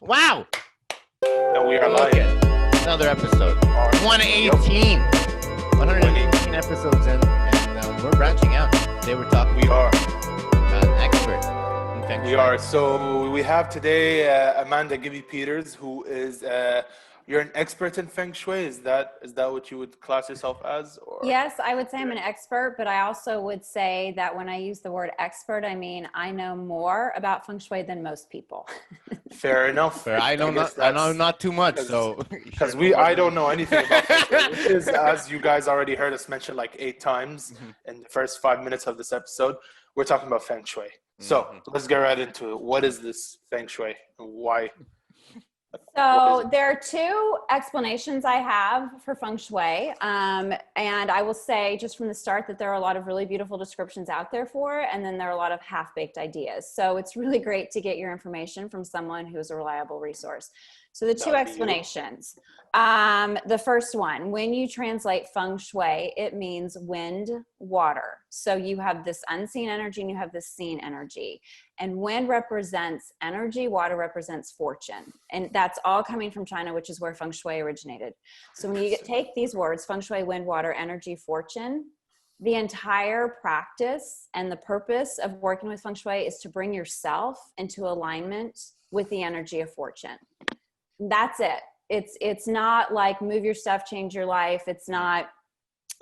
Wow. And we are Look live. at another episode. 118. 118 episodes in, and we're branching out. Today we're talking We are. about an expert in Feng Shui. We are. So we have today Amanda Gibby Peters, who is you're an expert in Feng Shui. Is that what you would class yourself as? Or Yes, I would say I'm an expert, but I also would say that when I use the word expert, I mean I know more about Feng Shui than most people. fair enough. But I know not too much, so because I don't know anything about Feng Shui, which is, as you guys already heard us mention like 8 times in the first 5 minutes of this episode, we're talking about Feng Shui. So let's get right into it. What is this Feng Shui and why? So there are two explanations I have for Feng Shui. And I will say just from the start that there are a lot of really beautiful descriptions out there for it. And then there are a lot of half-baked ideas. So it's really great to get your information from someone who's a reliable resource. So the two explanations. The first one, when you translate Feng Shui, it means wind, water. So you have this unseen energy and you have this seen energy. And wind represents energy, water represents fortune. And that's all coming from China, which is where Feng Shui originated. So when you take these words, Feng Shui, wind, water, energy, fortune, the entire practice and the purpose of working with Feng Shui is to bring yourself into alignment with the energy of fortune. That's it. It's not like move your stuff, change your life. It's not,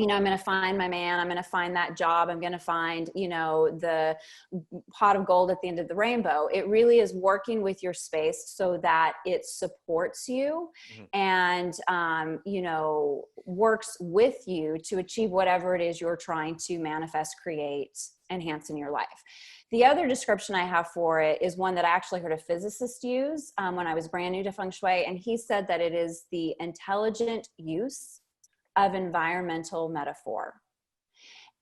I'm going to find my man. I'm going to find that job. I'm going to find, the pot of gold at the end of the rainbow. It really is working with your space so that it supports you and, works with you to achieve whatever it is you're trying to manifest, create, enhance in your life. The other description I have for it is one that I actually heard a physicist use when I was brand new to Feng Shui. And he said that it is the intelligent use of environmental metaphor.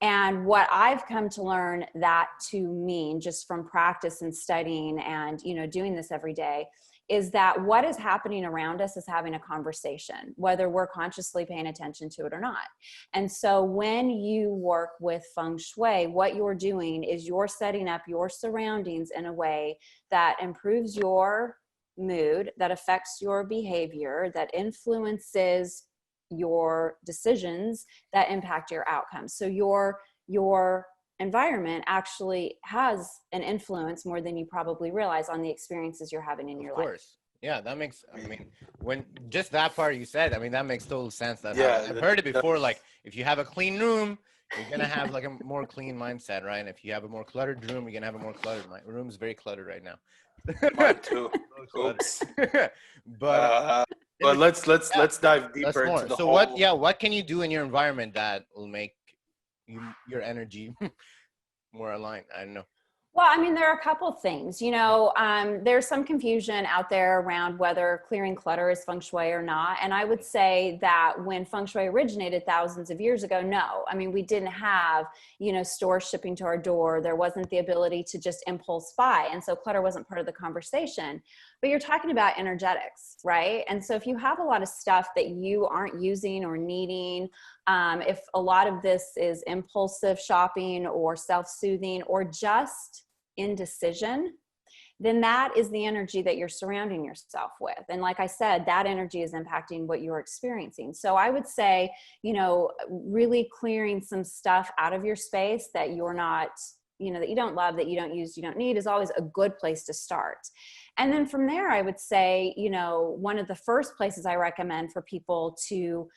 And what I've come to learn that to mean just from practice and studying and, doing this every day is that what is happening around us is having a conversation, whether we're consciously paying attention to it or not. And so when you work with Feng Shui, what you're doing is you're setting up your surroundings in a way that improves your mood, that affects your behavior, that influences your decisions, that impact your outcomes. So your environment actually has an influence more than you probably realize on the experiences you're having in your life. Of course. Yeah, that makes, when just that part you said, that makes total sense. I've heard it before. Like if you have a clean room, you're going to have like a more clean mindset, right? And if you have a more cluttered room, you're going to have a more cluttered mind. Room's very cluttered right now. Mine too. Oops. But let's dive deeper into the whole. What can you do in your environment that will make your energy more aligned? I don't know. Well, there are a couple things, there's some confusion out there around whether clearing clutter is Feng Shui or not. And I would say that when Feng Shui originated thousands of years ago, no, we didn't have, stores shipping to our door. There wasn't the ability to just impulse buy. And so clutter wasn't part of the conversation, but you're talking about energetics, right? And so if you have a lot of stuff that you aren't using or needing, if a lot of this is impulsive shopping or self-soothing or just indecision, then that is the energy that you're surrounding yourself with. And like I said, that energy is impacting what you're experiencing. So I would say, really clearing some stuff out of your space that you're not, that you don't love, that you don't use, you don't need is always a good place to start. And then from there, I would say, one of the first places I recommend for people to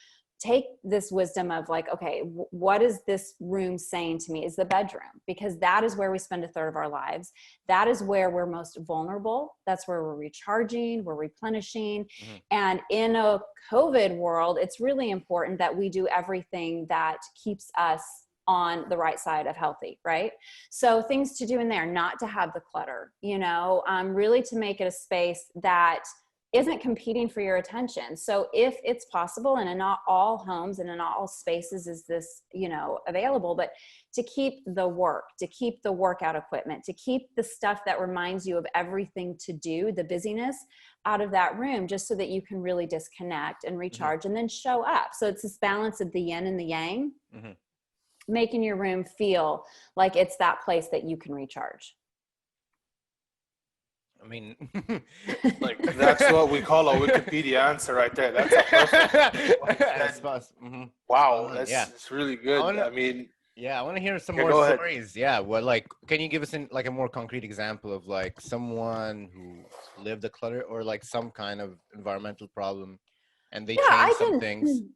take this wisdom of like, okay, what is this room saying to me is the bedroom, because that is where we spend a third of our lives. That is where we're most vulnerable. That's where we're recharging, we're replenishing. And in a COVID world, it's really important that we do everything that keeps us on the right side of healthy, right? So things to do in there, not to have the clutter, really to make it a space that isn't competing for your attention. So if it's possible, and in not all homes and in all spaces is this, available, but to keep the work, to keep the workout equipment, to keep the stuff that reminds you of everything to do, the busyness out of that room, just so that you can really disconnect and recharge and then show up. So it's this balance of the yin and the yang, making your room feel like it's that place that you can recharge. I mean, Like that's what we call a Wikipedia answer right there. That's a perfect. Wow, yeah. that's really good. I mean, Yeah, I want to hear some yeah, more go ahead. stories. Yeah, what like can you give us like a more concrete example of like someone who lived a clutter or like some kind of environmental problem and they Yeah, changed I some things? can.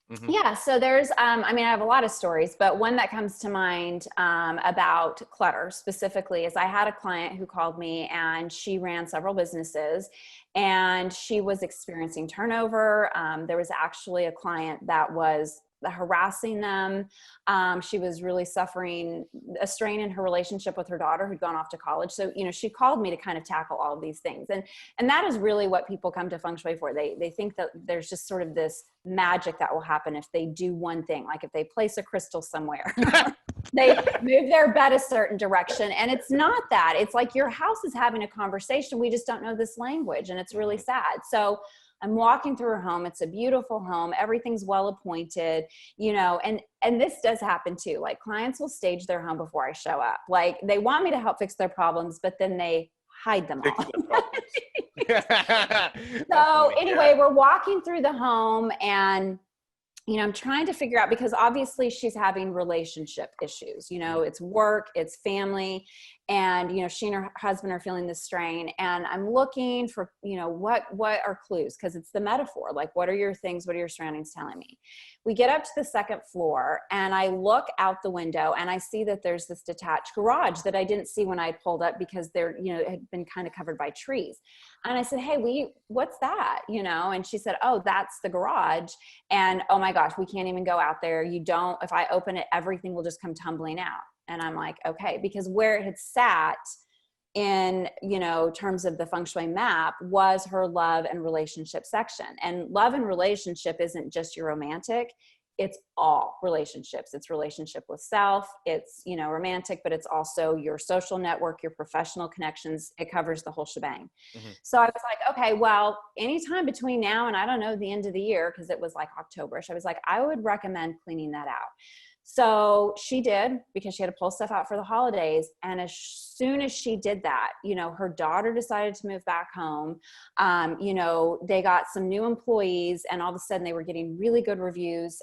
Mm-hmm. Yeah, so there's, I mean, I have a lot of stories, but one that comes to mind about clutter specifically is I had a client who called me and she ran several businesses and she was experiencing turnover. There was actually a client that was harassing them. She was really suffering a strain in her relationship with her daughter who'd gone off to college. So, you know, she called me to kind of tackle all of these things. And that is really what people come to Feng Shui for. They think that there's just sort of this magic that will happen if they do one thing, like if they place a crystal somewhere. They move their bed a certain direction. And it's not that. It's like your house is having a conversation. We just don't know this language. And it's really sad. So I'm walking through her home. It's a beautiful home. Everything's well appointed, you know, and this does happen too. Like clients will stage their home before I show up. Like they want me to help fix their problems, but then they hide them all. So anyway, we're walking through the home and, you know, I'm trying to figure out, because obviously she's having relationship issues, you know, it's work, it's family, and, you know, she and her husband are feeling the strain. And I'm looking for, you know, what are clues? Because it's the metaphor. Like, what are your things? What are your surroundings telling me? We get up to the second floor and I look out the window and I see that there's this detached garage that I didn't see when I pulled up because there, you know, it had been kind of covered by trees. And I said, hey, what's that? You know? And she said, oh, that's the garage. And oh my gosh, we can't even go out there. If I open it, everything will just come tumbling out. And I'm like, okay, because where it had sat in, you know, terms of the Feng Shui map was her love and relationship section. And love and relationship isn't just your romantic, it's all relationships. It's relationship with self, it's, you know, romantic, but it's also your social network, your professional connections. It covers the whole shebang. So I was like, okay, well, anytime between now and I don't know, the end of the year, because it was like October-ish, I was like, I would recommend cleaning that out. So she did, because she had to pull stuff out for the holidays. And as soon as she did that, you know, her daughter decided to move back home. You know, they got some new employees and all of a sudden they were getting really good reviews,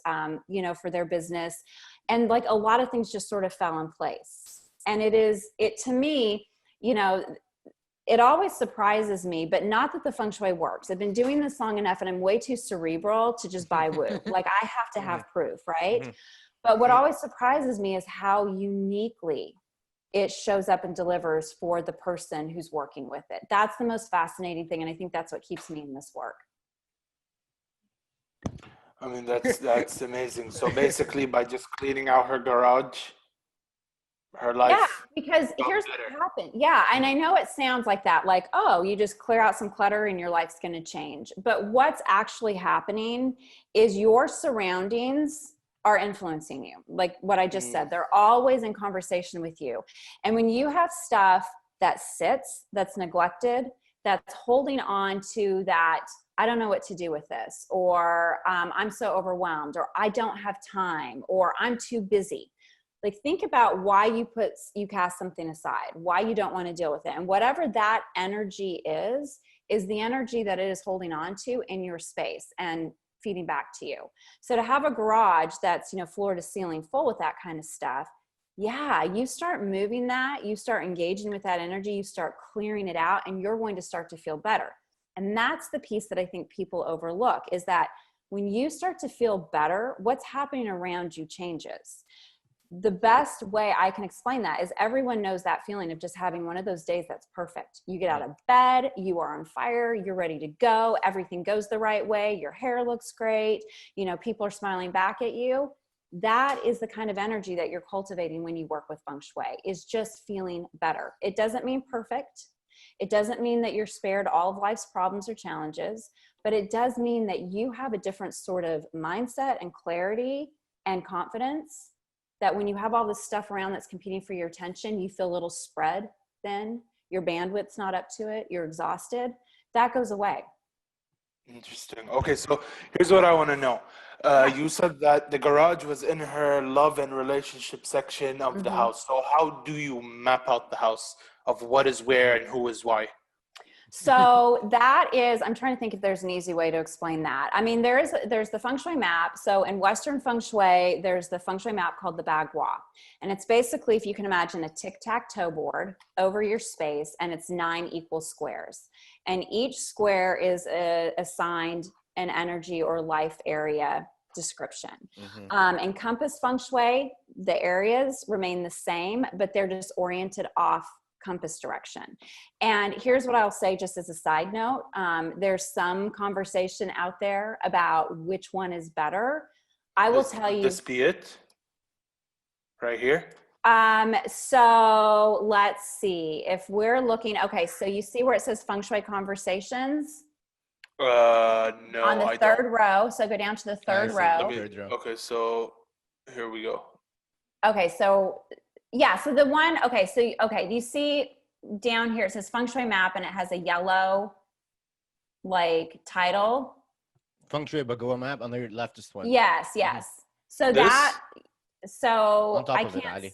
you know, for their business. And like a lot of things just sort of fell in place. And it to me, you know, it always surprises me, but not that the Feng Shui works. I've been doing this long enough and I'm way too cerebral to just buy woo. Like I have to have proof, right? But what always surprises me is how uniquely it shows up and delivers for the person who's working with it. That's the most fascinating thing. And I think that's what keeps me in this work. I mean, that's amazing. So basically by just cleaning out her garage, her life. Yeah, because here's what happened. Yeah, and I know it sounds like that, like, oh, you just clear out some clutter and your life's going to change. But what's actually happening is your surroundings are influencing you. Like what I just said, they're always in conversation with you. And when you have stuff that sits, that's neglected, that's holding on to that, I don't know what to do with this, or I'm so overwhelmed, or I don't have time, or I'm too busy. Like think about why you cast something aside, why you don't want to deal with it. And whatever that energy is the energy that it is holding on to in your space and feeding back to you. So to have a garage that's, you know, floor to ceiling full with that kind of stuff, yeah, you start moving that, you start engaging with that energy, you start clearing it out, and you're going to start to feel better. And that's the piece that I think people overlook, is that when you start to feel better, what's happening around you changes. The best way I can explain that is everyone knows that feeling of just having one of those days that's perfect. You get out of bed, you are on fire, you're ready to go, everything goes the right way, your hair looks great, you know, people are smiling back at you. That is the kind of energy that you're cultivating when you work with Feng Shui, is just feeling better. It doesn't mean perfect. It doesn't mean that you're spared all of life's problems or challenges, but it does mean that you have a different sort of mindset and clarity and confidence, that when you have all this stuff around that's competing for your attention, you feel a little spread thin, your bandwidth's not up to it, you're exhausted, that goes away. Interesting. Okay, so here's what I want to know. You said that the garage was in her love and relationship section of the house. So how do you map out the house of what is where and who is why? So that is, I'm trying to think if there's an easy way to explain that. I mean, there's the Feng Shui map. So in Western Feng Shui, there's the Feng Shui map called the Bagua. And it's basically, if you can imagine, a tic-tac-toe board over your space, and it's 9 equal squares. And each square is assigned an energy or life area description. In Compass Feng Shui, the areas remain the same, but they're just oriented off compass direction. And here's what I'll say just as a side note. There's some conversation out there about which one is better. I will tell you. This be it? Right here? So let's see if we're looking, okay. So you see where it says Feng Shui Conversations? No, on the third row. So go down to the third row. Okay, so here we go. Okay, so yeah, so the one, okay, so you see down here it says Feng Shui map, and it has a yellow like title. Feng Shui Bagua map on the leftist one. Yes. So this? On top I of it, can't. Ali.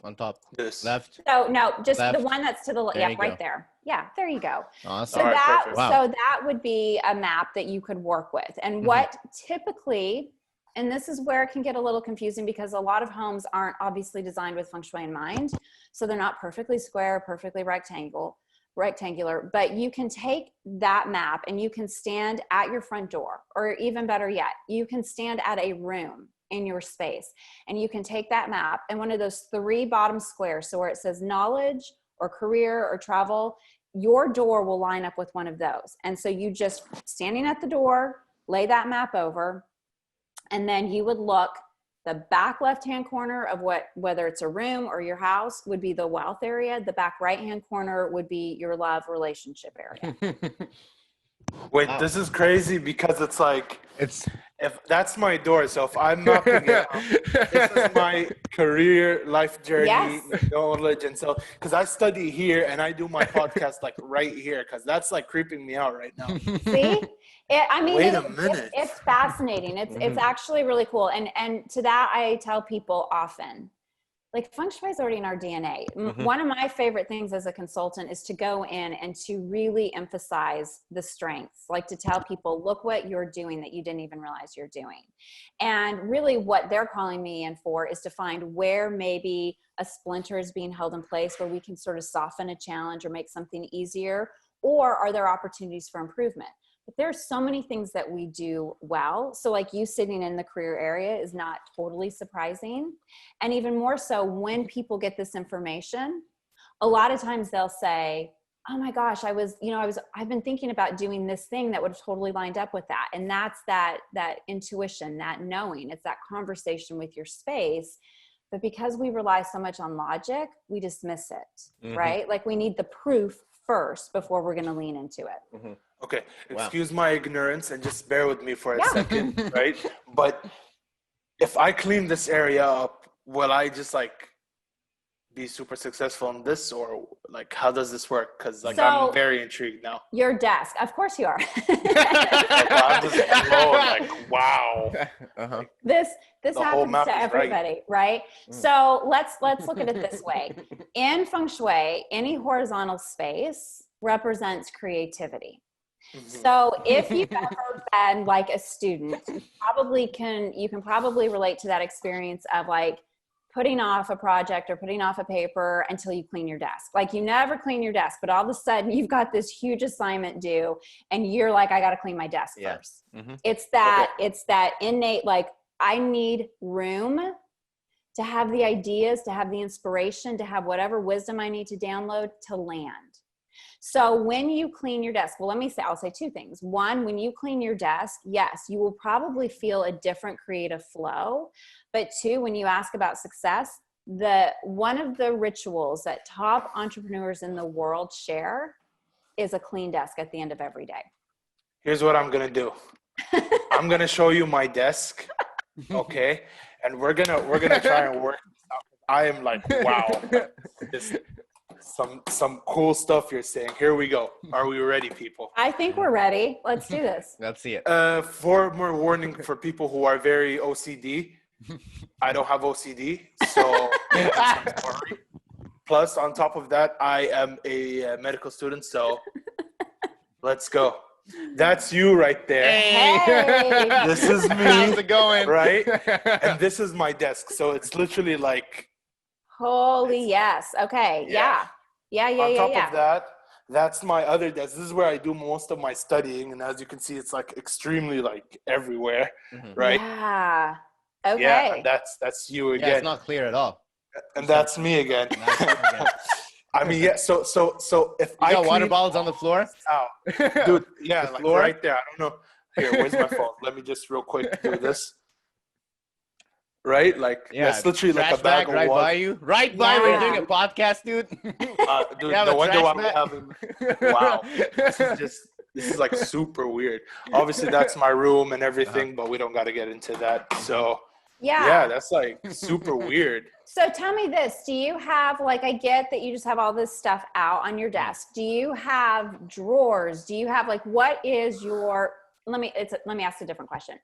On top. This. Left. So no, just Left. the one that's to the There you right go. there. Yeah, there you go. Awesome. So All right, that perfect. Wow. so that would be a map that you could work with. And what typically, and this is where it can get a little confusing because a lot of homes aren't obviously designed with Feng Shui in mind. So they're not perfectly square, perfectly rectangular, but you can take that map and you can stand at your front door, or even better yet, you can stand at a room in your space, and you can take that map and one of those 3 bottom squares, so where it says knowledge or career or travel, your door will line up with one of those. And so you just standing at the door, lay that map over, and then you would look, the back left-hand corner of whether it's a room or your house would be the wealth area. The back right-hand corner would be your love relationship area. Wait, this is crazy because it's like, It's if that's my door, so if I'm knocking it up, this is my career, life journey, Yes. knowledge, and so, because I study here and I do my podcast like right here, because that's like creeping me out right now. See? Wait a minute. It's fascinating. It's actually really cool. And to that, I tell people often, like Feng Shui is already in our DNA. One of my favorite things as a consultant is to go in and to really emphasize the strengths, like to tell people, look what you're doing that you didn't even realize you're doing. And really what they're calling me in for is to find where maybe a splinter is being held in place, where we can sort of soften a challenge or make something easier, or are there opportunities for improvement? But there's so many things that we do well. So like you sitting in the career area is not totally surprising. And even more so when people get this information, a lot of times they'll say, oh my gosh, I've been thinking about doing this thing that would have totally lined up with that. And that's that intuition, that knowing, it's that conversation with your space. But because we rely so much on logic, we dismiss it, right? Like we need the proof first before we're going to lean into it. Okay, excuse my ignorance and just bear with me for a second, right? But if I clean this area up, will I just like be super successful in this, or like how does this work? Because like I'm very intrigued now. Your desk, of course you are. I'm just blown, like wow. This happens to everybody, right? So let's look at it this way. In Feng Shui, any horizontal space represents creativity. So if you've ever been like a student, you can probably relate to that experience of like putting off a project or putting off a paper until you clean your desk. Like you never clean your desk, but all of a sudden you've got this huge assignment due and you're like, I got to clean my desk first. It's that innate, like I need room to have the ideas, to have the inspiration, to have whatever wisdom I need to download to land. So when you clean your desk, well, I'll say 2 things. One, when you clean your desk, yes, you will probably feel a different creative flow. But 2, when you ask about success, one of the rituals that top entrepreneurs in the world share is a clean desk at the end of every day. Here's what I'm going to do. I'm going to show you my desk. Okay. And we're going to try and work this out. I am like, wow, this some cool stuff you're saying. Here we go. Are we ready, people? I think we're ready. Let's do this. Let's see it. More warning for people who are very OCD. I don't have OCD, so I'm sorry. Plus, on top of that, I am a medical student, so Let's go. That's you right there. Hey. This is me. How's it going? Right? And this is my desk. So it's literally like. Holy yes. Okay. Yeah. On top of that, that's my other desk. This is where I do most of my studying. And as you can see, it's like extremely like everywhere. Right? Yeah. Okay. Yeah. And that's you again. Yeah, it's not clear at all. And that's me again. I mean, yeah. So if I got water bottles on the floor, dude. Yeah, like floor? right there. I don't know. Here, where's my phone? Let me just real quick do this. Right, like that's literally like a bag of right water. by you, right by when you're doing a podcast, dude. Dude, no wonder why we have him. Wow, this is like super weird. Obviously, that's my room and everything, but we don't got to get into that. So yeah, that's like super weird. So tell me this, do you have, like, I get that you just have all this stuff out on your desk. Do you have drawers? Do you have, like, what is your, let me ask a different question.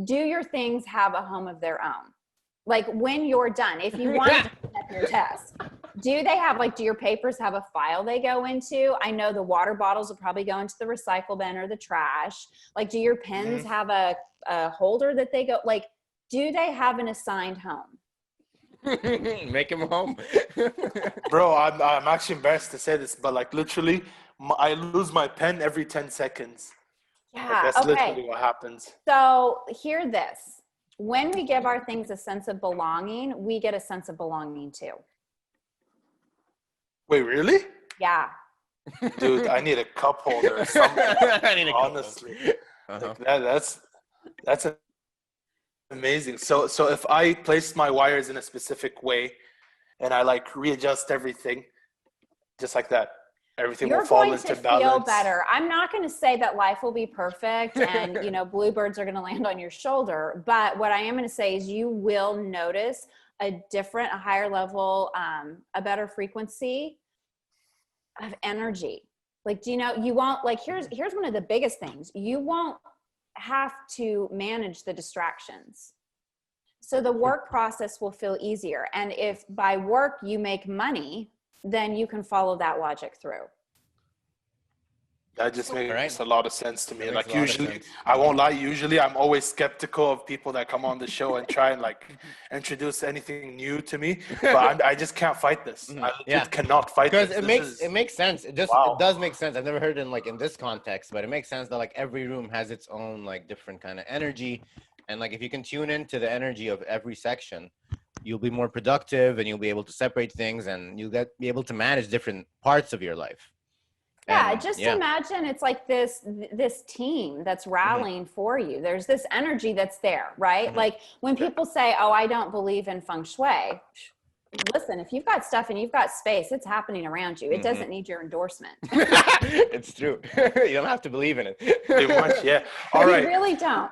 Do your things have a home of their own? Like when you're done, if you want to clean up your desk, do they have, like, do your papers have a file they go into? I know the water bottles will probably go into the recycle bin or the trash. Like, do your pens have a holder that they go, like, do they have an assigned home? Make him home. Bro, I'm actually embarrassed to say this, but like literally, I lose my pen every 10 seconds. Yeah, like, that's literally what happens. So hear this. When we give our things a sense of belonging, we get a sense of belonging too. Wait, really? Yeah. Dude, I need a cup holder or something. Honestly. Like that's amazing. So if I place my wires in a specific way and I like readjust everything just like that, everything will fall into balance. You're going to feel better. I'm not going to say that life will be perfect and, you know, bluebirds are going to land on your shoulder. But what I am going to say is you will notice a higher level, a better frequency of energy. Like, do you know, you won't, like, here's one of the biggest things. You won't have to manage the distractions. So the work process will feel easier. And if by work you make money, then you can follow that logic through. That just makes a lot of sense to me. Like usually, I won't lie, usually I'm always skeptical of people that come on the show and try and like introduce anything new to me. But I just can't fight this. I cannot fight this. Because it makes sense. It does make sense. I've never heard it in this context, but it makes sense that like every room has its own like different kind of energy. And like if you can tune into the energy of every section, you'll be more productive and you'll be able to separate things and you'll be able to manage different parts of your life. Yeah, just imagine it's like this team that's rallying for you. There's this energy that's there, right? Like when people say, oh, I don't believe in Feng Shui. Listen, if you've got stuff and you've got space, it's happening around you. It doesn't need your endorsement. It's true. You don't have to believe in it. Pretty much, yeah. All right. You really don't.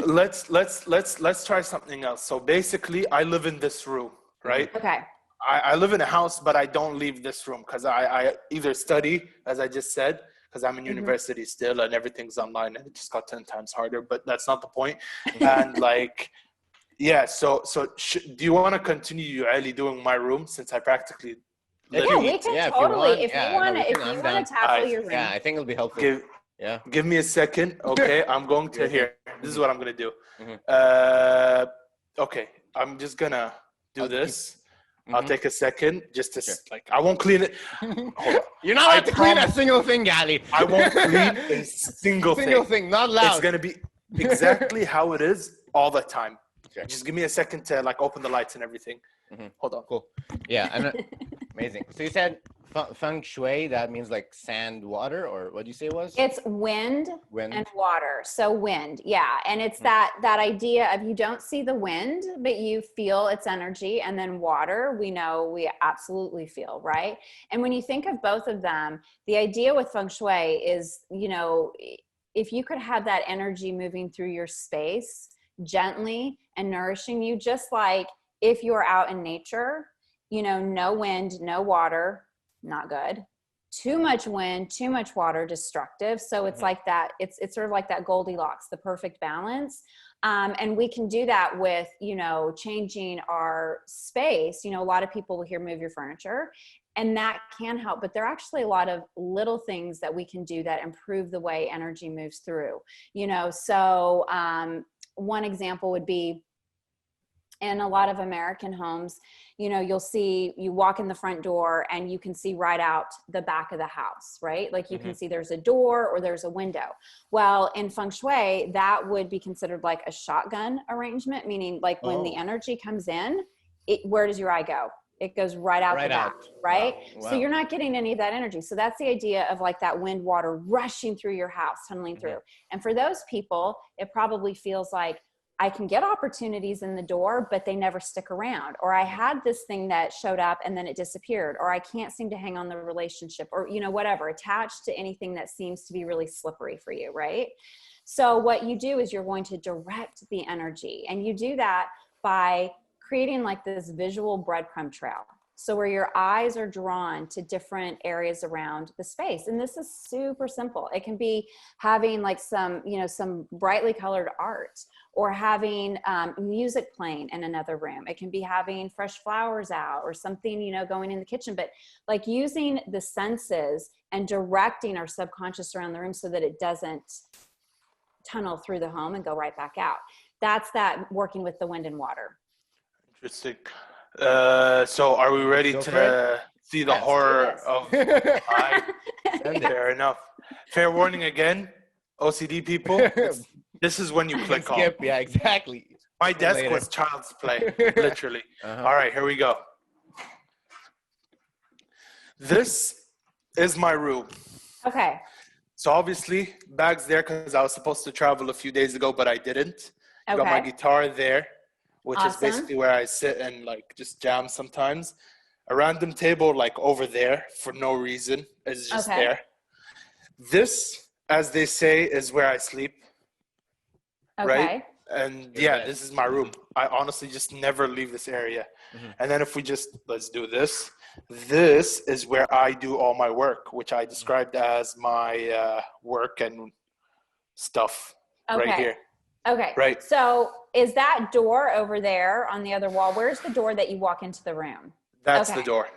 Let's try something else. So basically, I live in this room, right? Okay. I live in a house, but I don't leave this room because I either study, as I just said, because I'm in university still and everything's online and it just got 10 times harder, but that's not the point. And like, yeah, so do you want to continue Haejl doing my room since I practically we can totally. If you want to tackle your room. Yeah, I think it'll be helpful. Give me a second. Okay, I'm going to here. This is what I'm going to do. Okay, I'm just going to do this. I'll take a second just to like, I won't clean it. Hold on. You're not allowed to clean a single thing, Gali. I won't clean a single thing. Not loud. It's going to be exactly how it is all the time. Okay. Just give me a second to like open the lights and everything. Hold on. Cool. Yeah. And, amazing. So you said Feng Shui, that means like sand, water, or what did you say it was? It's wind and water. So wind, yeah. And it's that idea of you don't see the wind, but you feel its energy. And then water, we know we absolutely feel, right? And when you think of both of them, the idea with Feng Shui is, you know, if you could have that energy moving through your space gently and nourishing you, just like if you're out in nature, you know, no wind, no water, not good. Too much wind, too much water, destructive. So it's like that, it's sort of like that Goldilocks, the perfect balance. And we can do that with, you know, changing our space. You know, a lot of people will hear move your furniture. And that can help, but there are actually a lot of little things that we can do that improve the way energy moves through, you know. So one example would be, in a lot of American homes, you know, you walk in the front door and you can see right out the back of the house, right? Like you can see there's a door or there's a window. Well, in Feng Shui, that would be considered like a shotgun arrangement, meaning like when the energy comes in, where does your eye go? It goes right out the back, right? Wow. So you're not getting any of that energy. So that's the idea of like that wind water rushing through your house, tunneling through. And for those people, it probably feels like, I can get opportunities in the door, but they never stick around. Or I had this thing that showed up and then it disappeared. Or I can't seem to hang on the relationship, or, you know, whatever, attached to anything that seems to be really slippery for you, right? So what you do is you're going to direct the energy. And you do that by creating like this visual breadcrumb trail. So where your eyes are drawn to different areas around the space. And this is super simple. It can be having like some, you know, some brightly colored art, or having music playing in another room. It can be having fresh flowers out, or something, you know, going in the kitchen, but like using the senses and directing our subconscious around the room so that it doesn't tunnel through the home and go right back out. That's that working with the wind and water. Interesting. So are we ready to see the horror of fair enough. Fair warning again, OCD people, this is when you click off. Yeah, exactly. My desk was child's play, literally. All right, here we go. This is my room. Okay. So obviously, bags there because I was supposed to travel a few days ago, but I didn't. Okay. Got my guitar there, which awesome. is basically where I sit and like just jam sometimes. A random table like over there for no reason is just there. This, as they say, is where I sleep. Okay. Right? And yeah, this is my room. I honestly just never leave this area. And then if we just, let's do this. This is where I do all my work, which I described as my work and stuff right here. Okay. Right. So is that door over there on the other wall? Where's the door that you walk into the room? That's the door.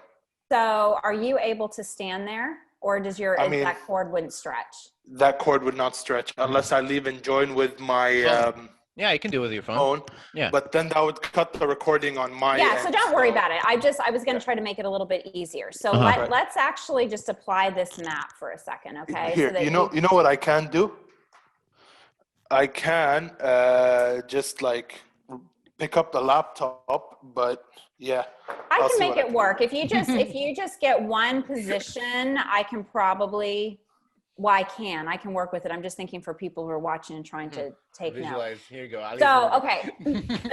So are you able to stand there, or does that cord wouldn't stretch? That cord would not stretch unless I leave and join with my yeah, you can do it with your phone. Yeah. But then that would cut the recording on my end. So don't worry about it. I was going to try to make it a little bit easier. So let's actually just apply this map for a second, okay? Here, so you know what I can do? I can just like pick up the laptop, but yeah. I can make it work. If you just get one position, I can probably I can work with it. I'm just thinking for people who are watching and trying to take notes. Here you go. So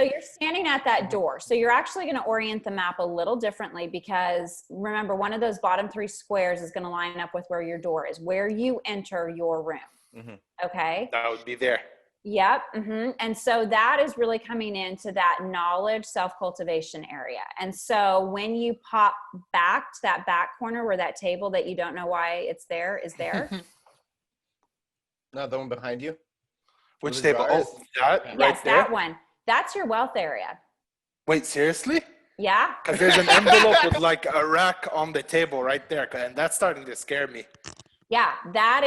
you're standing at that door. So you're actually going to orient the map a little differently, because remember, one of those bottom 3 squares is going to line up with where your door is, where you enter your room. Okay. That would be there. Yep. And so that is really coming into that knowledge, self-cultivation area. And so when you pop back to that back corner where that table that you don't know why it's there is there. No, the one behind you. Which table? Oh, that right yes, there? That one. That's your wealth area. Wait, seriously? Yeah. Because there's an envelope with like a rack on the table right there, and that's starting to scare me. Yeah, that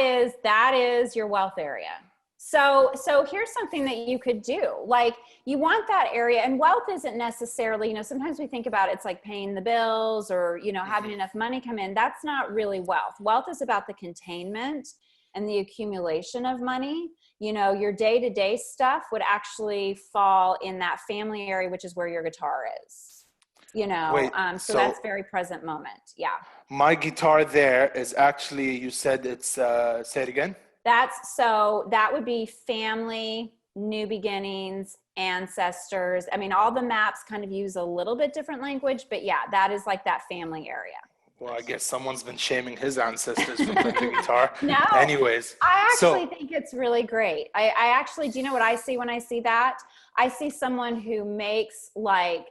is your wealth area. So here's something that you could do. Like, you want that area, and wealth isn't necessarily, sometimes we think about it's like paying the bills or, having enough money come in. That's not really wealth. Wealth is about the containment and the accumulation of money. Your day-to-day stuff would actually fall in that family area, which is where your guitar is. Wait, so that's very present moment. Yeah. My guitar there is actually, you said it's, say it again. That would be family, new beginnings, ancestors. I mean, all the maps kind of use a little bit different language, but yeah, that is like that family area. Well, I guess someone's been shaming his ancestors for playing the guitar. No. Anyways. I actually think it's really great. I actually, do you know what I see when I see that? I see someone who makes like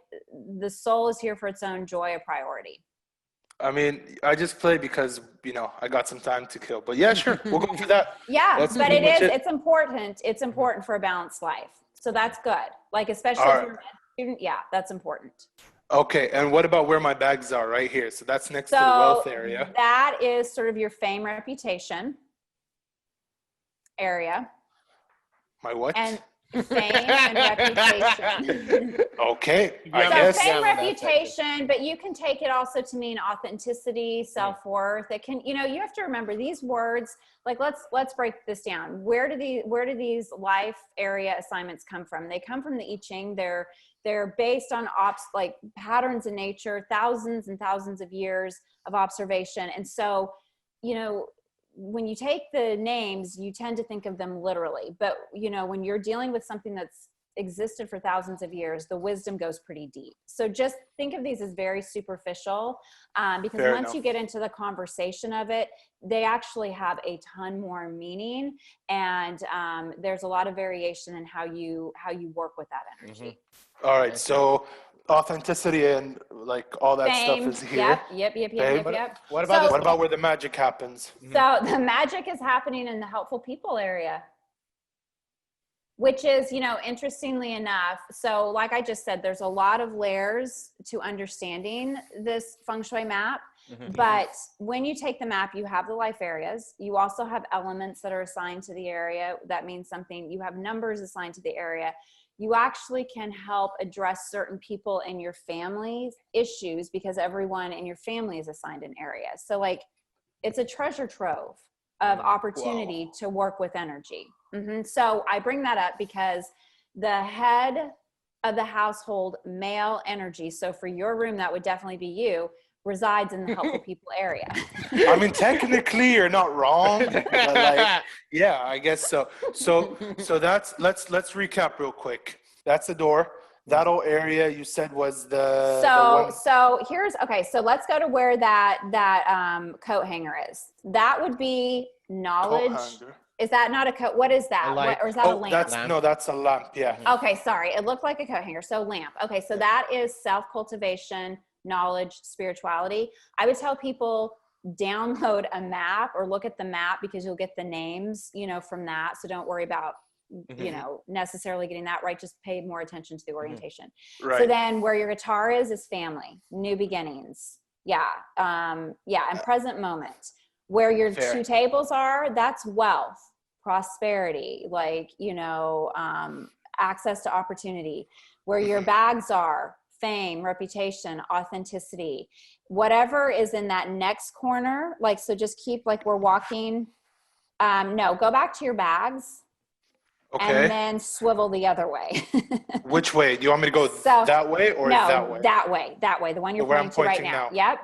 the soul is here for its own joy a priority. I mean, I just play because, I got some time to kill. But yeah, sure, we'll go for that. Yeah, but it's important. It's important for a balanced life. So that's good. Like, especially if you're a student, yeah, that's important. Okay, and what about where my bags are right here? So that's next to the So wealth area. that is sort of your fame, reputation area. My what? And fame and reputation. Okay, Yeah, I So guess. fame, reputation, but you can take it also to mean authenticity, self-worth. It can, you know, you have to remember these words. Like let's break this down. Where do these life area assignments come from? They come from the I Ching. They're based on like patterns in nature, thousands and thousands of years of observation. And so, you know, when you take the names, you tend to think of them literally. But, you know, when you're dealing with something that's existed for thousands of years, the wisdom goes pretty deep. So just think of these as very superficial, because Fair once enough. you get into the conversation of it, they actually have a ton more meaning. And there's a lot of variation in how you work with that energy. All right, so authenticity and like all that Fame, stuff is here. Yep. What about What about where the magic happens? So the magic is happening in the helpful people area, which is, you know, interestingly enough, so like I just said, there's a lot of layers to understanding this Feng Shui map. But when you take the map, you have the life areas. You also have elements that are assigned to the area. That means something. You have numbers assigned to the area. You actually can help address certain people in your family's issues because everyone in your family is assigned an area. So like, it's a treasure trove of opportunity to work with energy. So I bring that up because the head of the household male energy, so for your room, that would definitely be you, resides in the helpful people area. I mean, technically you're not wrong, but like, yeah, I guess so. So that's, let's recap real quick. That's the door. That whole area you said was so here's, okay, so let's go to where that coat hanger is. That would be knowledge. Is that not a coat? What is that? Or is that a lamp? That's a lamp. Yeah. Okay. Sorry. It looked like a coat hanger. So lamp. Okay. So that is self-cultivation, knowledge, spirituality. I would tell people download a map or look at the map because you'll get the names, you know, from that. So don't worry about, you know, necessarily getting that right. Just pay more attention to the orientation. Right. So then where your guitar is family, new beginnings. Yeah. And present moment. Where your two tables are, that's wealth, prosperity, like, you know, access to opportunity. Where your bags are, fame, reputation, authenticity, whatever is in that next corner. Like, so just keep, like, we're walking. No, go back to your bags. Okay. And then swivel the other way. Which way? Do you want me to go that way or that way? That way. The one you're pointing to right now. Yep.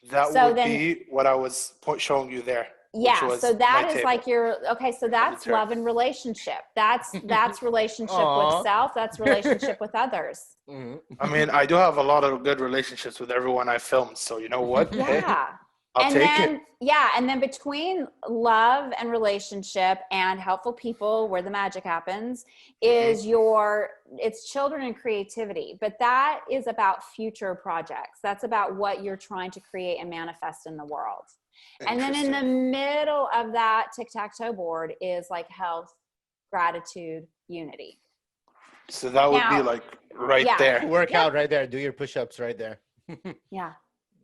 That would be what I was showing you there. Yeah. So that is like so that's love and relationship. That's relationship with self. That's relationship with others. I mean, I do have a lot of good relationships with everyone I filmed. So you know what? Yeah. Hey, I'll take it. Yeah. And then between love and relationship and helpful people, where the magic happens, is it's children and creativity. But that is about future projects. That's about what you're trying to create and manifest in the world. And then in the middle of that tic-tac-toe board is like health, gratitude, unity. So that would be like there. Work out right there. Do your push-ups right there. Yeah.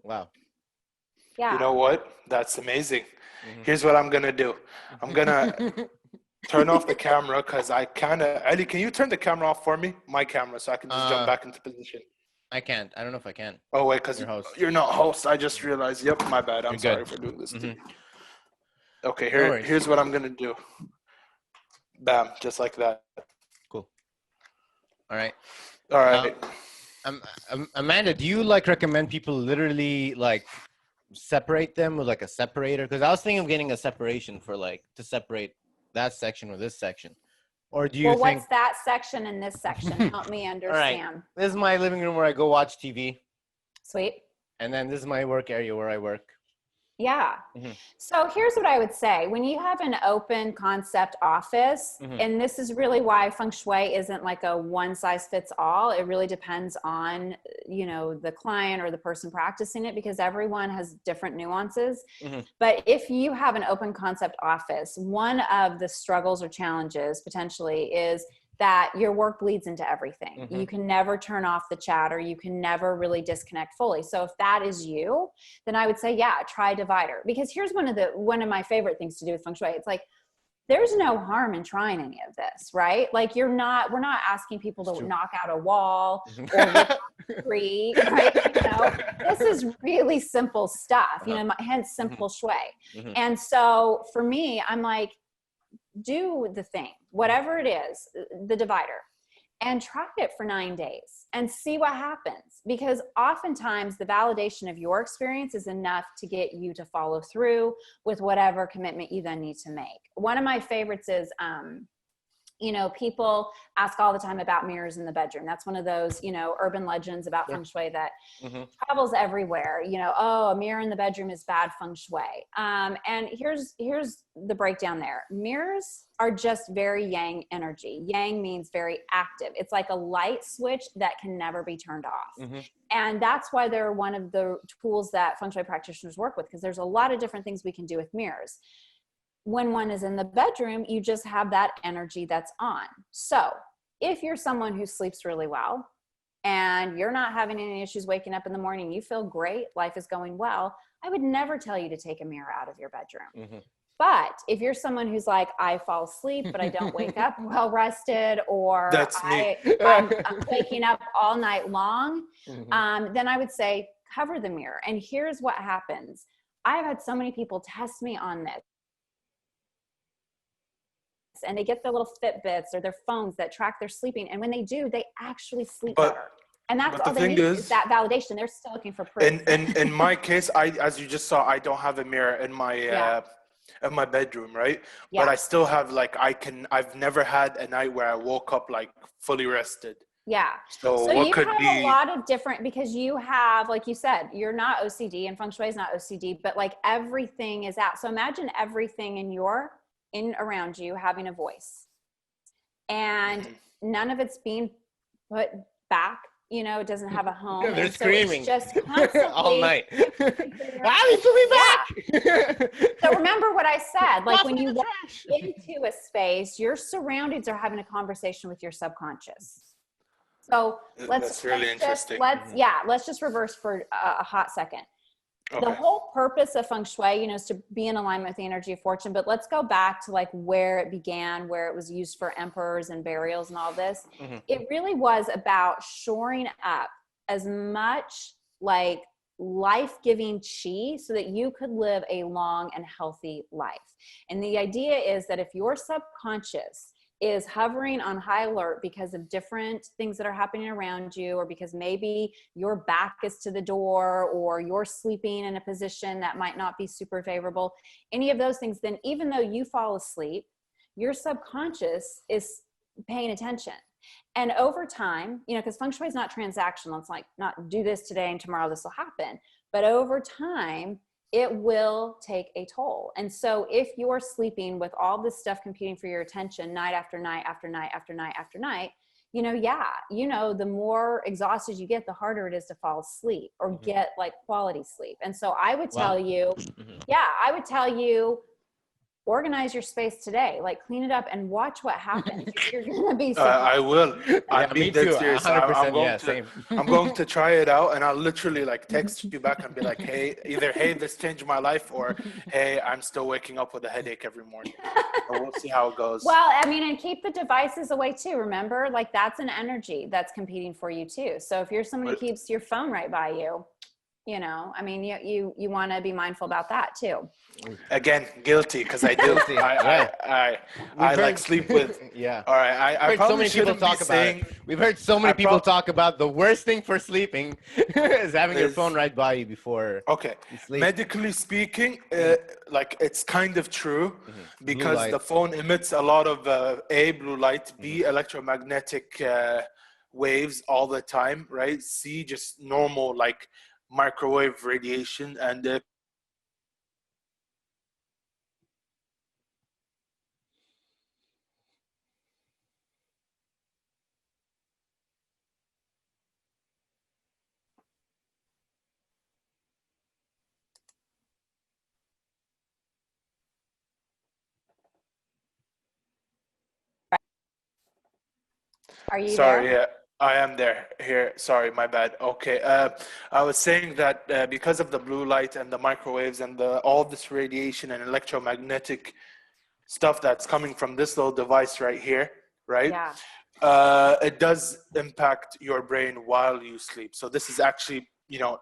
Wow. Yeah. You know what? That's amazing. Here's what I'm going to do. I'm going to turn off the camera because I kind of... Ali, can you turn the camera off for me? My camera, so I can just jump back into position. I can't. I don't know if I can. Oh, wait, because you're not host. I just realized. Yep, my bad. I'm sorry for doing this to you. Okay, here's what I'm going to do. Bam, just like that. Cool. All right. All right. Amanda, do you like recommend people literally like separate them with like a separator? Because I was thinking of getting a separation for like to separate that section with this section. Or do you think what's that section and this section? Help me understand. All right. This is my living room where I go watch TV. Sweet. And then this is my work area where I work. Yeah. So here's what I would say. When you have an open concept office, and this is really why Feng Shui isn't like a one size fits all. It really depends on, you know, the client or the person practicing it, because everyone has different nuances. But if you have an open concept office, one of the struggles or challenges potentially is that your work bleeds into everything. You can never turn off the chat, or you can never really disconnect fully. So if that is you, then I would say, yeah, try divider. Because here's one of my favorite things to do with Feng Shui. It's like, there's no harm in trying any of this, right? Like we're not asking people to knock out a wall or rip out a tree, right? You know, this is really simple stuff, you know, hence simple shui. And so for me, I'm like, do the thing, whatever it is, the divider, and try it for 9 days and see what happens. Because oftentimes the validation of your experience is enough to get you to follow through with whatever commitment you then need to make. One of my favorites is, you know, people ask all the time about mirrors in the bedroom. That's one of those, you know, urban legends about Feng Shui that travels everywhere. You know, oh, a mirror in the bedroom is bad Feng Shui. And here's the breakdown there. Mirrors are just very yang energy. Yang means very active. It's like a light switch that can never be turned off. And that's why they're one of the tools that Feng Shui practitioners work with, because there's a lot of different things we can do with mirrors. When one is in the bedroom, you just have that energy that's on. So if you're someone who sleeps really well and you're not having any issues waking up in the morning, you feel great, life is going well, I would never tell you to take a mirror out of your bedroom. But if you're someone who's like, I fall asleep, but I don't wake up well rested, or I'm waking up all night long, then I would say cover the mirror. And here's what happens. I've had so many people test me on this, and they get their little Fitbits or their phones that track their sleeping. And when they do, they actually sleep better. And that's all they need is that validation. They're still looking for proof. In my case, as you just saw, I don't have a mirror in my bedroom, right? But I still have, like, I've never had a night where I woke up like fully rested. Yeah. So you what could have be a lot of different, because you have, like you said, you're not OCD, and Feng Shui is not OCD, but like everything is out. So imagine everything in around you having a voice, and none of it's being put back. You know, it doesn't have a home. They're and so screaming it's just constantly all night. Ali, put me back. So remember what I said, like when you walk into a space, your surroundings are having a conversation with your subconscious. So let's just reverse for a hot second. Okay. The whole purpose of Feng Shui, you know, is to be in alignment with the energy of fortune. But let's go back to like where it began, where it was used for emperors and burials and all this. It really was about shoring up as much like life-giving chi so that you could live a long and healthy life. And the idea is that if your subconscious is hovering on high alert because of different things that are happening around you, or because maybe your back is to the door, or you're sleeping in a position that might not be super favorable, any of those things, then even though you fall asleep, your subconscious is paying attention. And over time, you know, because Feng Shui is not transactional. It's like, not do this today and tomorrow this will happen. But over time, it will take a toll. And so if you're sleeping with all this stuff competing for your attention night after night after night after night after night, you know, the more exhausted you get, the harder it is to fall asleep or get like quality sleep. And so I would tell you, I would tell you, organize your space today, like clean it up and watch what happens. You're gonna be surprised. I will. I'm being dead serious. I'm going to try it out, and I'll literally like text you back and be like, hey, either hey, this changed my life, or hey, I'm still waking up with a headache every morning. And we'll see how it goes. Well, I mean, and keep the devices away too. Remember, like that's an energy that's competing for you too. So if you're someone who keeps your phone right by you, you know, I mean, you want to be mindful about that too. Again, guilty, because I do. I like sleep with. All right. I heard so many people talk about it. We've heard so many people talk about the worst thing for sleeping is having your phone right by you before. Okay. You sleep. Medically speaking, like it's kind of true, because the phone emits a lot of blue light, B, electromagnetic waves all the time, right? C, just normal like microwave radiation, and Are you Sorry, there? yeah, I am there. Here, sorry, my bad. Okay, I was saying that because of the blue light and the microwaves and all this radiation and electromagnetic stuff that's coming from this little device right here, right? Yeah. It does impact your brain while you sleep. So this is actually,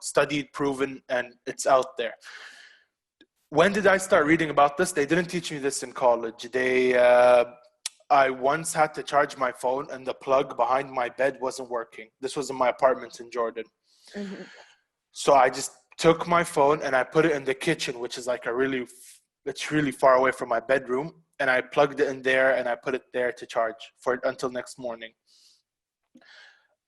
studied, proven, and it's out there. When did I start reading about this? They didn't teach me this in college. I once had to charge my phone and the plug behind my bed wasn't working. This was in my apartment in Jordan. Mm-hmm. So I just took my phone and I put it in the kitchen, which is like it's really far away from my bedroom. And I plugged it in there and I put it there to charge for it until next morning.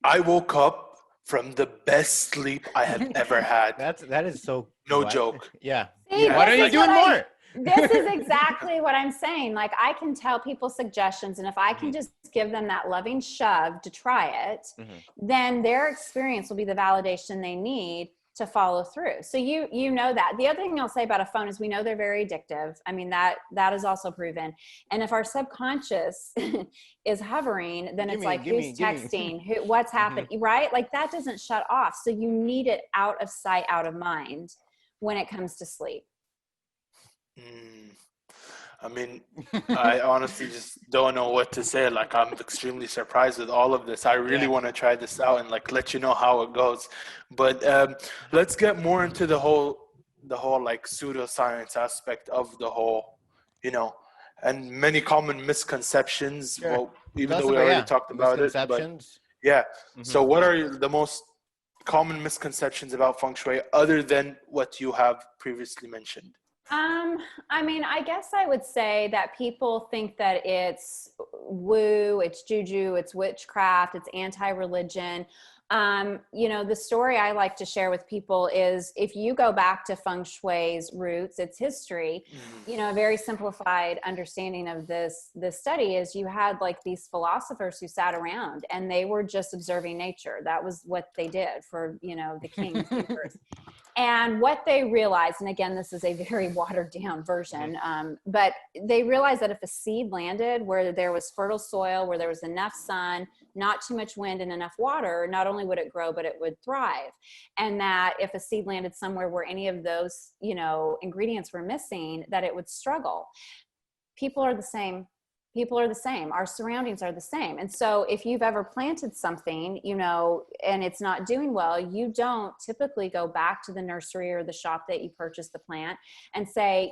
I woke up from the best sleep I have ever had. That is so No joke. Yeah. See, Why don't you do more? This is exactly what I'm saying. Like, I can tell people suggestions, and if I can just give them that loving shove to try it, then their experience will be the validation they need to follow through. So you know that. The other thing I'll say about a phone is we know they're very addictive. I mean, that is also proven. And if our subconscious is hovering, then it's like, who's texting, what's happening, right? Like, that doesn't shut off. So you need it out of sight, out of mind when it comes to sleep. I mean, I honestly just don't know what to say. Like, I'm extremely surprised with all of this. I really want to try this out and like let you know how it goes. But let's get more into the whole like pseudoscience aspect of the whole, and many common misconceptions. Sure. Well, even though we already talked about it, but yeah. So what are the most common misconceptions about Feng Shui other than what you have previously mentioned? I mean, I guess I would say that people think that it's woo, it's juju, it's witchcraft, it's anti-religion. The story I like to share with people is if you go back to Feng Shui's roots, its history, a very simplified understanding of this study is you had like these philosophers who sat around and they were just observing nature. That was what they did for, the kings. And what they realized, and again, this is a very watered down version, but they realized that if a seed landed where there was fertile soil, where there was enough sun, not too much wind and enough water, not only would it grow, but it would thrive. And that if a seed landed somewhere where any of those, ingredients were missing, that it would struggle. People are the same. Our surroundings are the same. And so if you've ever planted something, and it's not doing well, you don't typically go back to the nursery or the shop that you purchased the plant and say,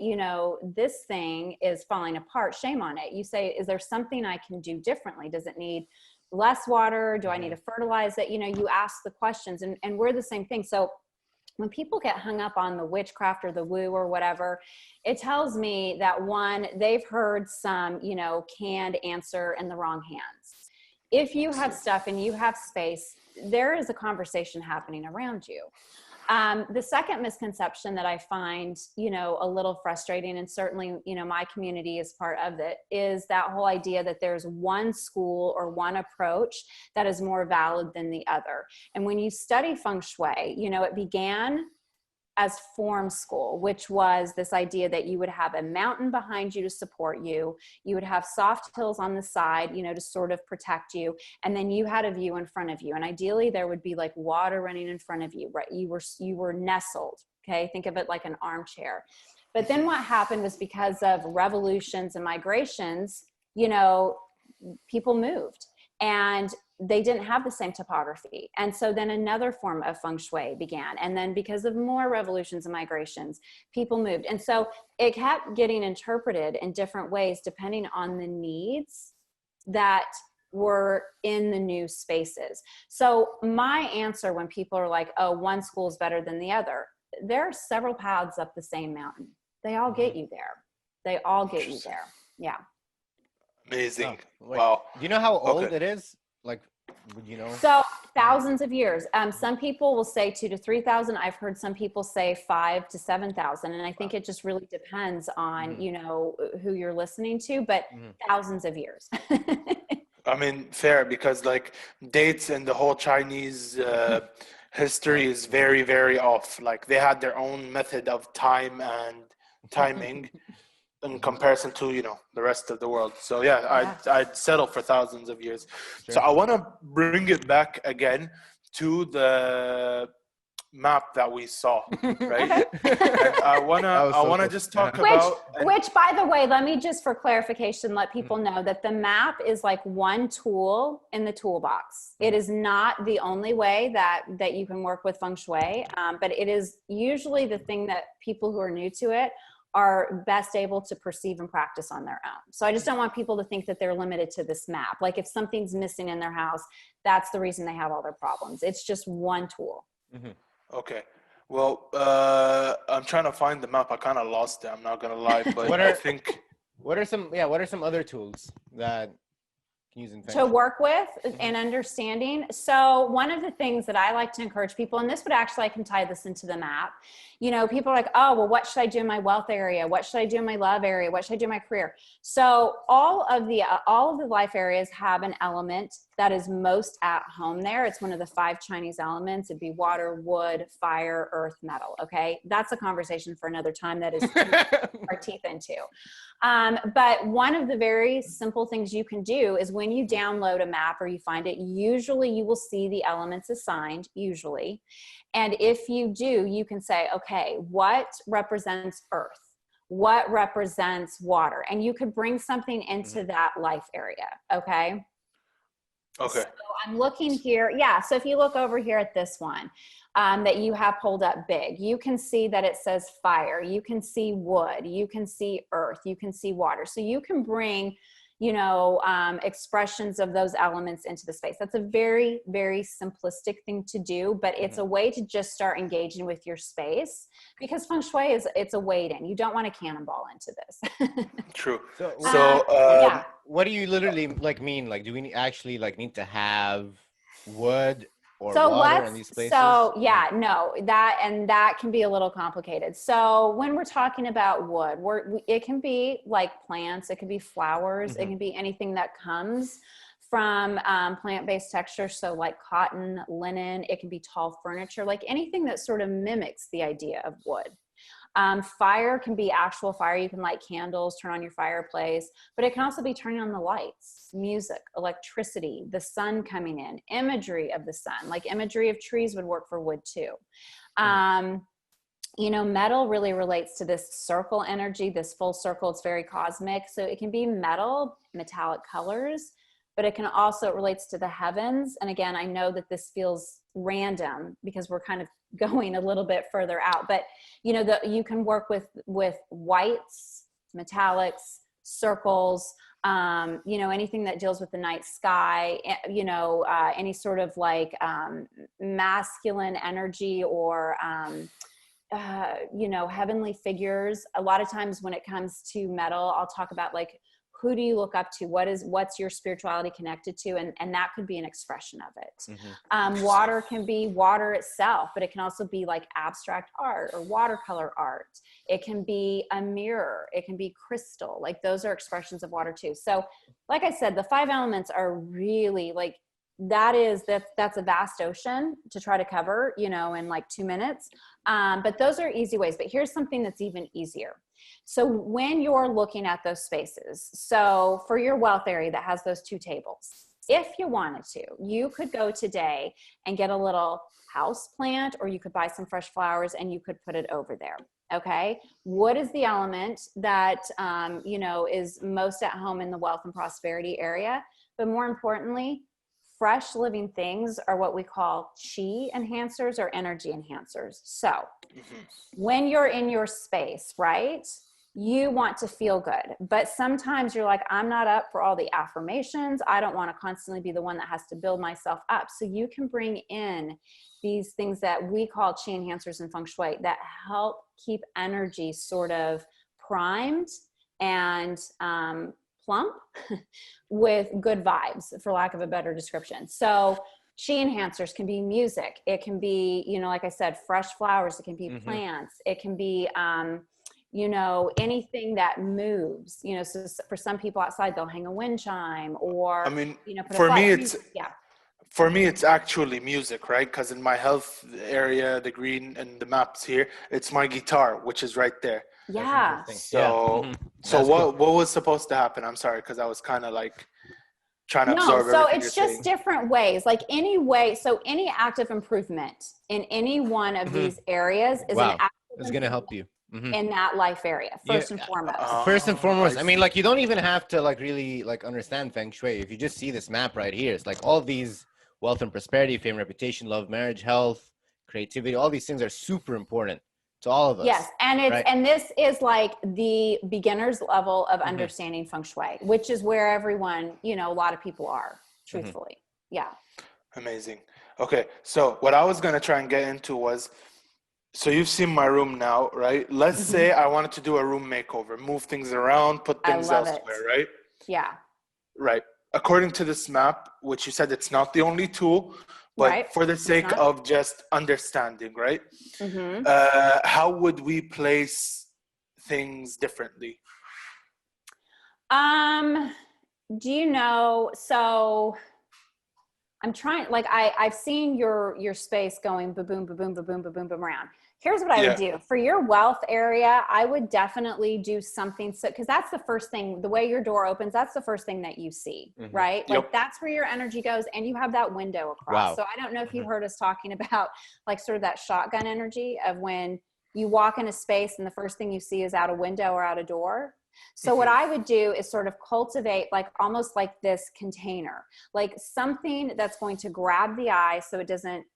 this thing is falling apart. Shame on it. You say, is there something I can do differently? Does it need less water? Do I need to fertilize it? You ask the questions, and we're the same thing. So when people get hung up on the witchcraft or the woo or whatever, it tells me that one, they've heard some, canned answer in the wrong hands. If you have stuff and you have space, there is a conversation happening around you. The second misconception that I find, a little frustrating, and certainly, my community is part of it, is that whole idea that there's one school or one approach that is more valid than the other. And when you study Feng Shui, it began as form school, which was this idea that you would have a mountain behind you to support you. You would have soft hills on the side, to sort of protect you. And then you had a view in front of you. And ideally there would be like water running in front of you, right? You were nestled. Okay. Think of it like an armchair. But then what happened was because of revolutions and migrations, people moved and they didn't have the same topography. And so then another form of Feng Shui began. And then because of more revolutions and migrations, people moved. And so it kept getting interpreted in different ways, depending on the needs that were in the new spaces. So my answer when people are like, oh, one school is better than the other, there are several paths up the same mountain. They all get you there. Yeah. Amazing. Wow. Do you know how old it is? Like, So thousands of years. Some people will say 2,000 to 3,000. I've heard some people say 5,000 to 7,000. And I think it just really depends on, who you're listening to, but thousands of years. I mean, fair, because like dates and the whole Chinese history is very, very off. Like they had their own method of time and timing. in comparison to, you know, the rest of the world. So yeah, I'd settle for thousands of years. Sure. So I want to bring it back again to the map that we saw, right? And I wanna just talk about which, by the way, let me just, for clarification, let people know that the map is like one tool in the toolbox. It is not the only way that you can work with Feng Shui, but it is usually the thing that people who are new to it are best able to perceive and practice on their own. So I just don't want people to think that they're limited to this map. Like if something's missing in their house, that's the reason they have all their problems. It's just one tool. Okay. Well, I'm trying to find the map. I kind of lost it. I'm not gonna lie, but what are some other tools that you can use in Feng to work with and understanding? So one of the things that I like to encourage people, and this would actually, I can tie this into the map. You know, people are like, oh, well, what should I do in my wealth area? What should I do in my love area? What should I do in my career? So all of the life areas have an element that is most at home there. It's one of the 5 Chinese elements. It'd be water, wood, fire, earth, metal. Okay. That's a conversation for another time that is our teeth into. But one of the very simple things you can do is when you download a map or you find it, usually you will see the elements assigned, usually. And if you do, you can say, okay, what represents earth? What represents water? And you could bring something into that life area. Okay. Okay. So I'm looking here. Yeah. So if you look over here at this one, that you have pulled up big, you can see that it says fire. You can see wood. You can see earth. You can see water. So you can bring, you know, expressions of those elements into the space. That's a very, very simplistic thing to do, but it's a way to just start engaging with your space, because Feng Shui it's a wade in. You don't want to cannonball into this. True. So what do you literally mean? Like, do we actually need to have wood or water in these places? So no, that can be a little complicated. So when we're talking about wood, it can be like plants, it can be flowers, it can be anything that comes from plant-based textures. So like cotton, linen, it can be tall furniture, like anything that sort of mimics the idea of wood. Fire can be actual fire. You can light candles, turn on your fireplace, but it can also be turning on the lights, music, electricity, the sun coming in, imagery of the sun, like imagery of trees would work for wood too. You know, metal really relates to this circle energy, this full circle. It's very cosmic. So it can be metal, metallic colors, but it can also, it relates to the heavens. And again, I know that this feels random because we're kind of going a little bit further out, but you know, you can work with whites, metallics, circles, you know, anything that deals with the night sky, you know, any sort of like masculine energy or, you know, heavenly figures. A lot of times when it comes to metal, I'll talk about like, who do you look up to? What's your spirituality connected to? And that could be an expression of it. Water can be water itself, but it can also be like abstract art or watercolor art. It can be a mirror. It can be crystal. Like those are expressions of water too. So like I said, the 5 elements are really like, that's a vast ocean to try to cover, you know, in like 2 minutes. But those are easy ways. But here's something that's even easier. So when you're looking at those spaces, so for your wealth area that has those 2 tables, if you wanted to, you could go today and get a little house plant, or you could buy some fresh flowers and you could put it over there. Okay. Wood is the element that, you know, is most at home in the wealth and prosperity area. But more importantly, fresh living things are what we call chi enhancers or energy enhancers. So when you're in your space, right, you want to feel good, but sometimes you're like, I'm not up for all the affirmations. I don't want to constantly be the one that has to build myself up. So you can bring in these things that we call chi enhancers in Feng Shui that help keep energy sort of primed and plump with good vibes, for lack of a better description. So chi enhancers can be music. It can be, you know, like I said, fresh flowers. It can be plants. It can be, you know, anything that moves, you know, so for some people outside, they'll hang a wind chime or, I mean, you know, put for me, it's actually music, right? Because in my health area, the green and the maps here, it's my guitar, which is right there. Yeah. So, Mhm. so That's what cool. was supposed to happen? I'm sorry, because I was kind of like trying to No, absorb so everything it's you're just saying. different ways. Like any way, so any active improvement in any one of these areas is an Wow, active it's gonna improvement help you. Mhm. in that life area, Yeah. first and foremost. First and I foremost, I mean, see. like you don't even have to like really like understand feng shui. If you just see this map right here, it's like all these wealth and prosperity, fame, reputation, love, marriage, health, creativity, all these things are super important to all of Yes, us, and it's right? and this is like the beginner's level of Mhm. understanding feng shui, which is where everyone, a lot of people are, Mhm. truthfully. Yeah. Amazing. Okay, so what I was gonna try and get into was, so you've seen my room now, right? Let's Mhm. say I wanted to do a room makeover, move things around, put I things love it. elsewhere, right? Yeah. Right. According to this map, which you said it's not the only tool, Right. but for the It's sake not. of just understanding, right? Mm-hmm. How would we place things differently? Do you know, so I'm trying, like I've seen your space going ba-boom, ba-boom, ba-boom, ba-boom, ba-boom around. Here's what I would Yeah. do. For your wealth area, I would definitely do something, so because that's the first thing, the way your door opens, that's the first thing that you see, Mhm. right? Like Yep. that's where your energy goes, and you have that window across. Wow. So I don't know if you heard us talking about like sort of that shotgun energy of when you walk in a space and the first thing you see is out a window or out a door. So what I would do is sort of cultivate like almost like this container, like something that's going to grab the eye so it doesn't,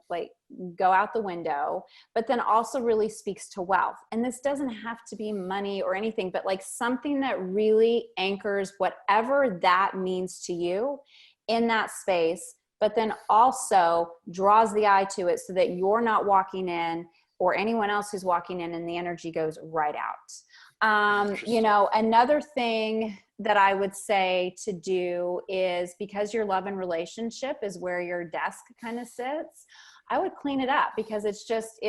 like go out the window, but then also really speaks to wealth. And this doesn't have to be money or anything, but like something that really anchors whatever that means to you in that space, but then also draws the eye to it so that you're not walking in or anyone else who's walking in and the energy goes right out. Another thing that I would say to do is, because your love and relationship is where your desk kind of sits, I would clean it up, because it's just,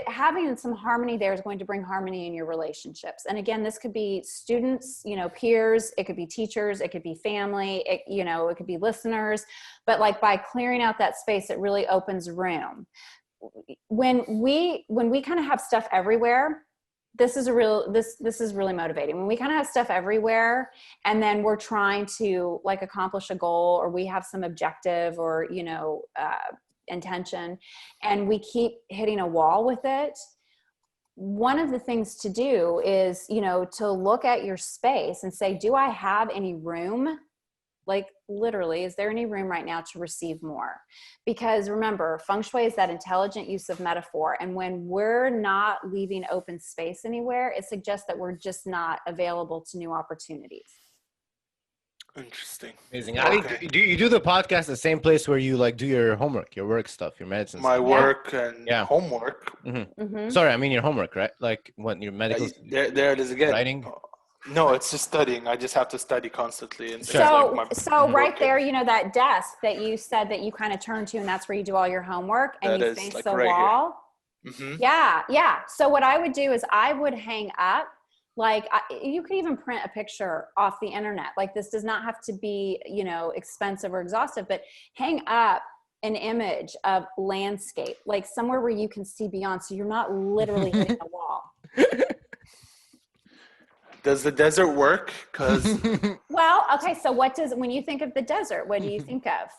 having some harmony there is going to bring harmony in your relationships. And again, this could be students, peers, it could be teachers, it could be family, it could be listeners, but like by clearing out that space, it really opens room. When we kind of have stuff everywhere, this is really motivating. When we kind of have stuff everywhere and then we're trying to like accomplish a goal, or we have some objective or intention, and we keep hitting a wall with it, one of the things to do is to look at your space and say, do I have any room? Like literally, is there any room right now to receive more? Because remember, feng shui is that intelligent use of metaphor. And when we're not leaving open space anywhere, it suggests that we're just not available to new opportunities. Interesting. Amazing. Do you do the podcast the same place where you like do your homework, your work stuff, your medicine My stuff? work and Yeah. homework. Sorry, I mean your homework, right? Like what your medical There it is again. writing. No, it's just studying. I just have to study constantly. And So right there, that desk that you said that you kind of turn to, and that's where you do all your homework, and that you is face like the right wall. here. Yeah. So what I would do is I would hang up, you could even print a picture off the internet. Like this does not have to be, expensive or exhaustive, but hang up an image of landscape, like somewhere where you can see beyond. So you're not literally hitting a wall. Does the desert work? Because Well, okay. So when you think of the desert, what do you think of?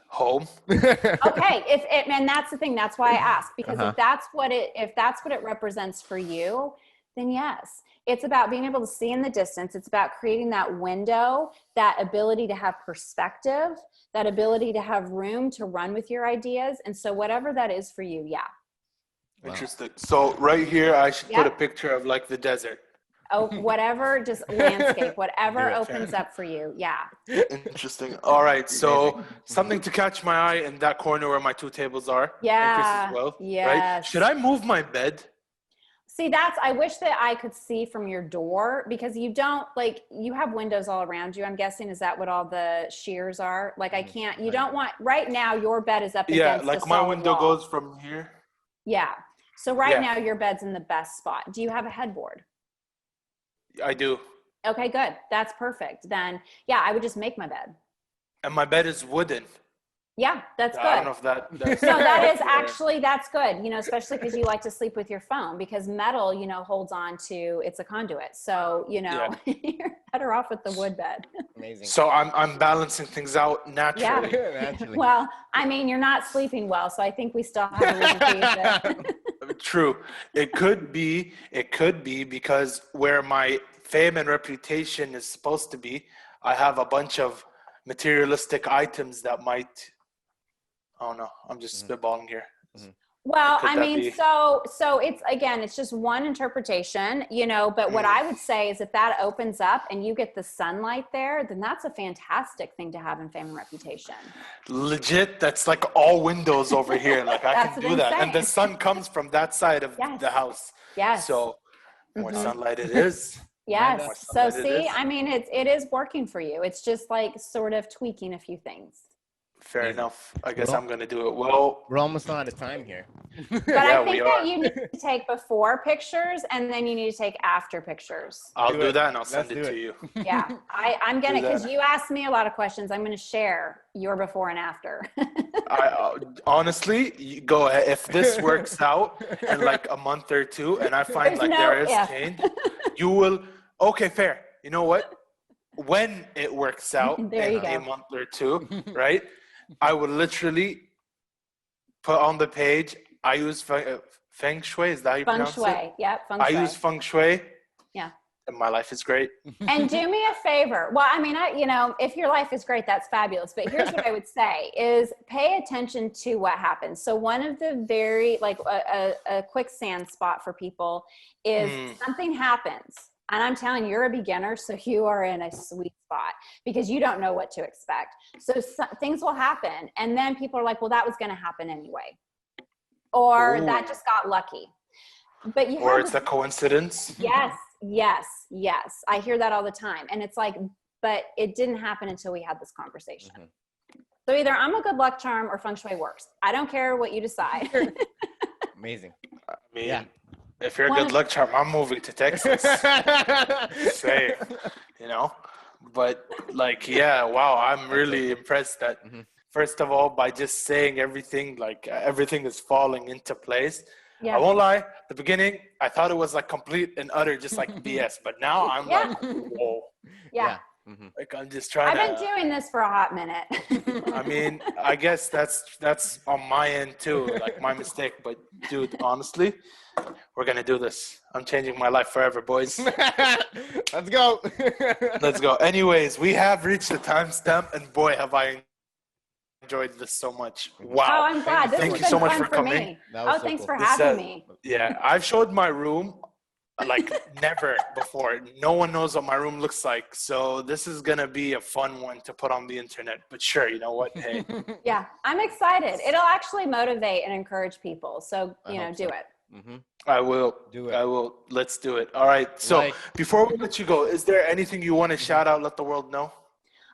home. Okay. And that's the thing. That's why I asked, because if that's what it represents for you, then yes, it's about being able to see in the distance. It's about creating that window, that ability to have perspective, that ability to have room to run with your ideas. And so whatever that is for you. Yeah. Interesting. So right here, I should put a Yep. picture of like the desert. Oh, whatever, just landscape, whatever opens up for you. Yeah. Interesting. All right. So something to catch my eye in that corner where my two tables are. Yeah. As well. Yes. Right. Should I move my bed? See, I wish that I could see from your door, because you have windows all around you. I'm guessing, is that what all the shears are? Like you don't want, right now your bed is up against a like my solid window wall. goes from here. Yeah. So right now your bed's in the best spot. Do you have a headboard? I do. Okay, good. That's perfect. Then, yeah, I would just make my bed. And my bed is wooden. Yeah, that's good. I don't know if that's No, that is actually, that's good, you know, especially because you like to sleep with your phone, because metal, you know, holds on to, it's a conduit. So, you know, you're better off with the wood bed. Amazing. So I'm balancing things out naturally. Yeah. Naturally. Well, I mean, you're not sleeping well, so I think we still have a reason to use it. True. It could be because where my fame and reputation is supposed to be, I have a bunch of materialistic items that might, oh no, I'm just spitballing here. Well, I mean, so it's, again, it's just one interpretation, you know, but what I would say is if that opens up and you get the sunlight there, then that's a fantastic thing to have in fame and reputation. Legit, that's like all windows over here. Like I can do that. And the sun comes from that side of the house. Yes. So more sunlight it is. Yes. So see, I mean, it is working for you. It's just like sort of tweaking a few things. Fair enough. I guess I'm going to do it. Well, we're almost out of time here. But I think that you need to take before pictures and then you need to take after pictures. I'll do that and I'll send it to you. Yeah, I'm going to, because you asked me a lot of questions. I'm going to share your before and after. Honestly, you go ahead. If this works out in like a month or two and I find there is change, you will, okay, fair. You know what? When it works out in a month or two, right? I would literally put on the page, I use Feng Shui. Is that how you pronounce it? Feng Shui. Yep, Feng Shui. I use Feng Shui. Yeah. And my life is great. And do me a favor. Well, I mean, you know, if your life is great, that's fabulous. But here's what I would say is pay attention to what happens. So one of the very, like a quicksand spot for people is something happens. And I'm telling you, you're a beginner, so you are in a sweet spot because you don't know what to expect. So things will happen. And then people are like, well, that was going to happen anyway. Or that just got lucky. But you or it's a coincidence. Yes. I hear that all the time. And it's like, but it didn't happen until we had this conversation. So either I'm a good luck charm or Feng Shui works. I don't care what you decide. Amazing. I mean, if you're a good luck charm, I'm moving to Texas. Safe, you know? But like, wow, I'm really impressed that first of all, by just saying everything, like everything is falling into place. I won't lie, the beginning, I thought it was like complete and utter, just like BS. But now I'm like, whoa. Like I'm just trying I've been doing this for a hot minute. I mean, I guess that's on my end too, like my mistake. But dude, honestly, we're gonna do this. I'm changing my life forever, boys. Let's go. Let's go. Anyways, we have reached the timestamp, and boy, have I enjoyed this so much. Wow. Oh, I'm glad. Thank you so much for coming. Oh, thanks for having me. Yeah, I've showed my room like never before. No one knows what my room looks like. So this is going to be a fun one to put on the internet. But sure, you know what? Hey. Yeah, I'm excited. It'll actually motivate and encourage people. So, you know, do it. I will. Do it. I will. Let's do it. All right. So before we let you go, is there anything you want to shout out, let the world know?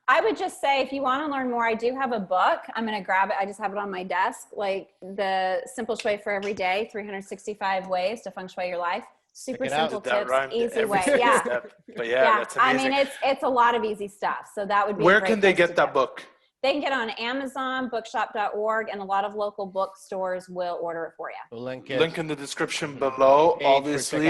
I would just say, if you want to learn more, I do have a book. I'm going to grab it. I just have it on my desk, like the Simple Shui for Every Day, 365 Ways to Feng Shui Your Life. Super simple tips, easy way. Yeah. But that's amazing. I mean, it's a lot of easy stuff. So that would be Where can they get that book? They can get it on Amazon, bookshop.org, and a lot of local bookstores will order it for you. We'll link in the description below, obviously.